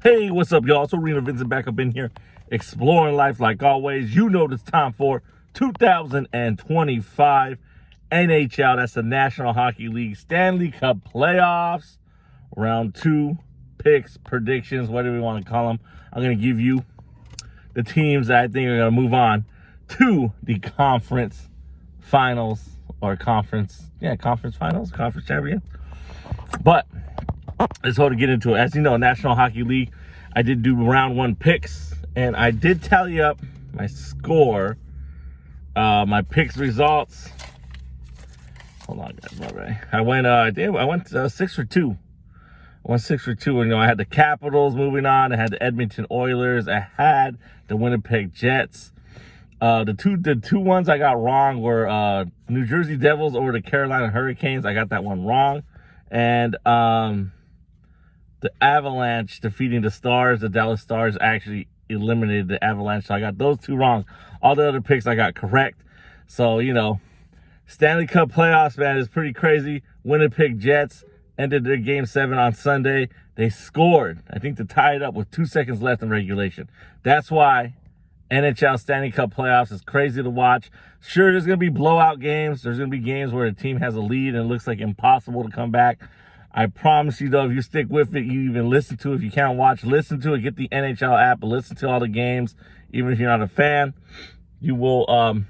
Hey, what's up, y'all? So Arena Vincent back up in here, exploring life like always. You know it's time for 2025 NHL. That's the National Hockey League Stanley Cup playoffs. Round 2, picks, predictions, whatever we want to call them. I'm going to give you the teams that I think are going to move on to the conference finals or conference finals, conference champion. But let's go to get into it. As you know, National Hockey League, I did do round 1 picks, and I did tally up my score, my picks results. Hold on, guys, my bad. I went 6 for 2. I went 6 for 2. And, I had the Capitals moving on. I had the Edmonton Oilers. I had the Winnipeg Jets. The two ones I got wrong were New Jersey Devils over the Carolina Hurricanes. I got that one wrong. And the Avalanche defeating the Stars. The Dallas Stars actually eliminated the Avalanche. So I got those 2 wrong. All the other picks I got correct. So, Stanley Cup playoffs, man, is pretty crazy. Winnipeg Jets ended their Game 7 on Sunday. They scored, I think, to tie it up with 2 seconds left in regulation. That's why NHL Stanley Cup playoffs is crazy to watch. Sure, there's going to be blowout games. There's going to be games where the team has a lead and it looks like impossible to come back. I promise you, though, if you stick with it, you even listen to it. If you can't watch, listen to it. Get the NHL app, listen to all the games. Even if you're not a fan, you will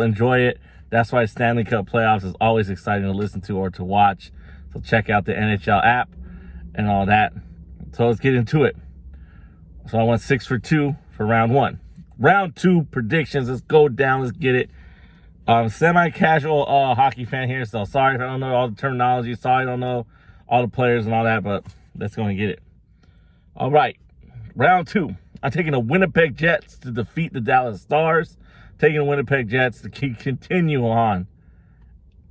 enjoy it. That's why Stanley Cup playoffs is always exciting to listen to or to watch. So check out the NHL app and all that. So let's get into it. So I went 6 for 2 for round 1. Round 2 predictions. Let's go down. Let's get it. Semi-casual hockey fan here, so sorry if I don't know all the terminology. Sorry I don't know all the players and all that, but let's go and get it. All right, round 2. I'm taking the Winnipeg Jets to defeat the Dallas Stars. Taking the Winnipeg Jets to continue on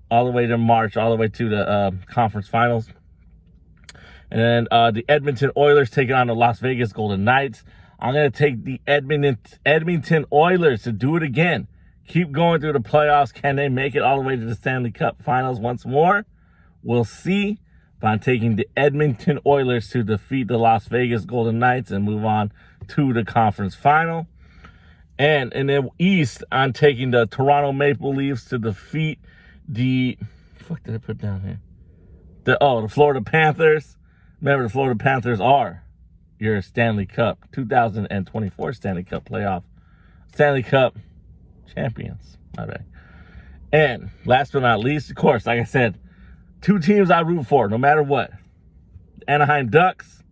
all the way to March, all the way to the conference finals. And then the Edmonton Oilers taking on the Las Vegas Golden Knights. I'm going to take the Edmonton Oilers to do it again. Keep going through the playoffs. Can they make it all the way to the Stanley Cup finals once more? We'll see. But I'm taking the Edmonton Oilers to defeat the Las Vegas Golden Knights and move on to the conference final. And in the East, I'm taking the Toronto Maple Leafs to defeat the... What did I put down here? The Florida Panthers. Remember, the Florida Panthers are your Stanley Cup 2024 Stanley Cup playoff. Stanley Cup champions. My bad. And last but not least, of course, like I said, 2 teams I root for no matter what. The Anaheim Ducks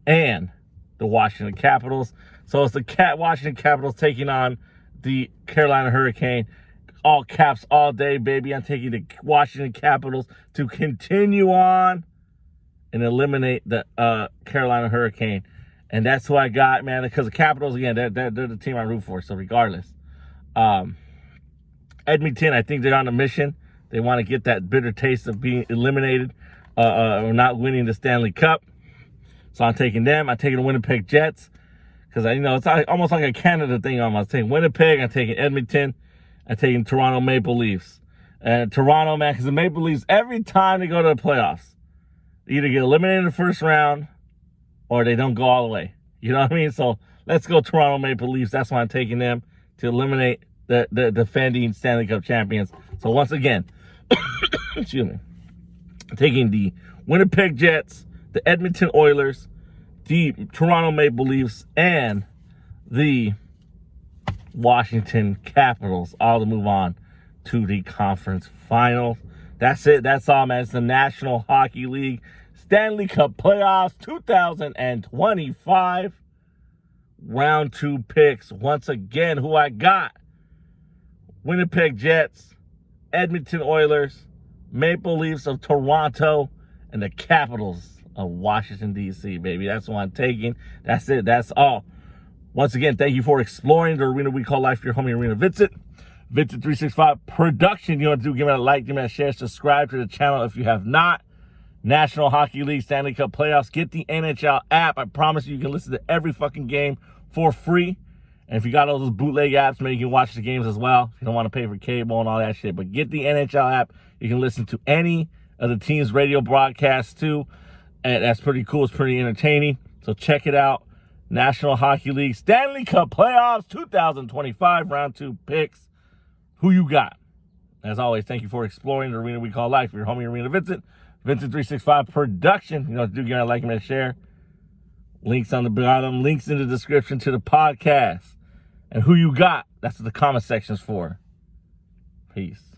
and the Washington Capitals. So it's the Washington Capitals taking on the Carolina Hurricane. All caps all day, baby. I'm taking the Washington Capitals to continue on and eliminate the Carolina Hurricane. And that's who I got, man, because the Capitals, again, they're the team I root for. So regardless. Edmonton, I think they're on a mission. They want to get that bitter taste of being eliminated or not winning the Stanley Cup. So I'm taking them. I'm taking the Winnipeg Jets because it's almost like a Canada thing. I'm taking Winnipeg. I'm taking Edmonton. I'm taking Toronto Maple Leafs. And Toronto, man, because the Maple Leafs, every time they go to the playoffs, they either get eliminated in the first round or they don't go all the way. You know what I mean? So let's go Toronto Maple Leafs. That's why I'm taking them to eliminate the defending Stanley Cup champions. So once again, excuse me, taking the Winnipeg Jets, the Edmonton Oilers, the Toronto Maple Leafs, and the Washington Capitals, all to move on to the conference finals. That's it. That's all, man. It's the National Hockey League Stanley Cup playoffs 2025. Round 2 picks. Once again, who I got? Winnipeg Jets, Edmonton Oilers, Maple Leafs of Toronto, and the Capitals of Washington, D.C., baby. That's what I'm taking. That's it. That's all. Once again, thank you for exploring the arena we call life. Your homie, Arena Vincent. Vincent 365 production. You know what to do. Give me a like, give me a share, subscribe to the channel if you have not. National Hockey League Stanley Cup playoffs. Get the NHL app. I promise you can listen to every fucking game for free. And if you got all those bootleg apps, maybe you can watch the games as well. If you don't want to pay for cable and all that shit. But get the NHL app. You can listen to any of the team's radio broadcasts too. And that's pretty cool. It's pretty entertaining. So check it out. National Hockey League Stanley Cup Playoffs 2025 Round 2 picks. Who you got? As always, thank you for exploring the arena we call life. Your homie, Arena Vincent. Vincent365 Production. You know what to do. Give me a like and a share. Links on the bottom. Links in the description to the podcast. And who you got? That's what the comment section's for. Peace.